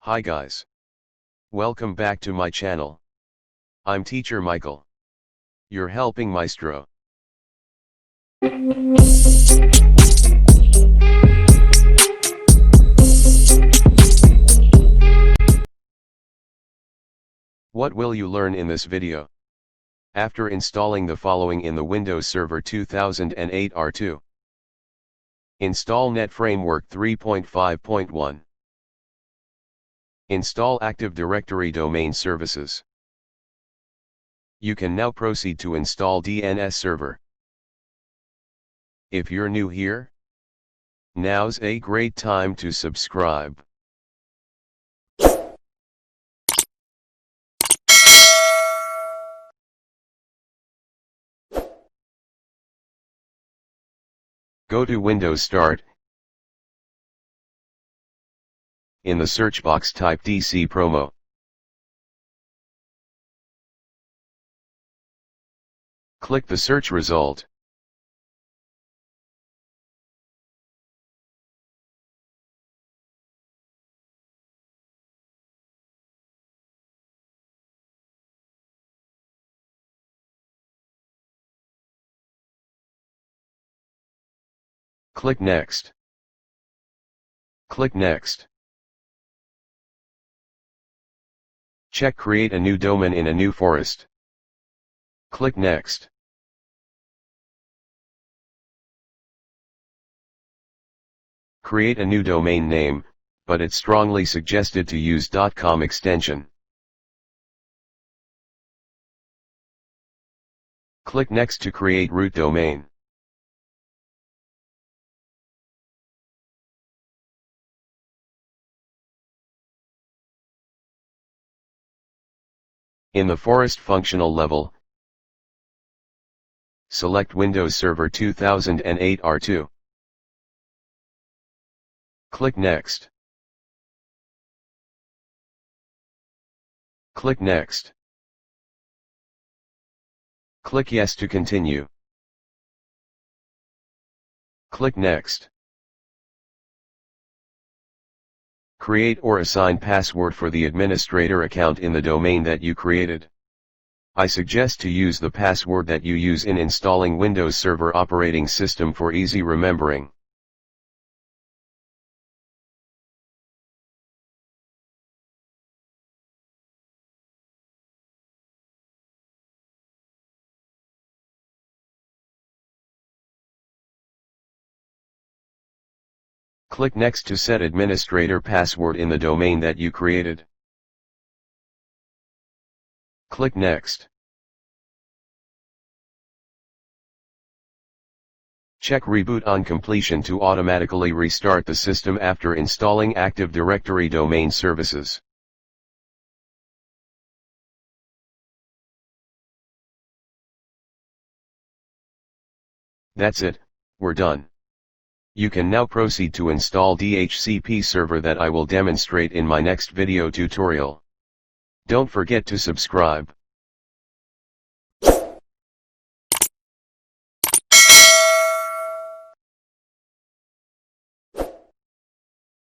Hi guys. Welcome back to my channel. I'm teacher Michael. Your helping maestro. What will you learn in this video? After installing the following in the Windows Server 2008 R2. Install Net Framework 3.5.1. Install Active Directory Domain Services. You can now proceed to install DNS Server. If you're new here, now's a great time to subscribe. Go to Windows Start. In the search box type DC Promo. Click the search result. Click Next. Click Next. Check Create a new domain in a new forest. Click Next. Create a new domain name, but it's strongly suggested to use .com extension. Click Next to create root domain. In the forest functional level, select Windows Server 2008 R2. Click Next. Click Next. Click Yes to continue. Click Next. Create or assign password for the administrator account in the domain that you created. I suggest to use the password that you use in installing Windows Server operating system for easy remembering. Click Next to set administrator password in the domain that you created. Click Next. Check Reboot on completion to automatically restart the system after installing Active Directory Domain Services. That's it, we're done. You can now proceed to install DHCP server that I will demonstrate in my next video tutorial. Don't forget to subscribe.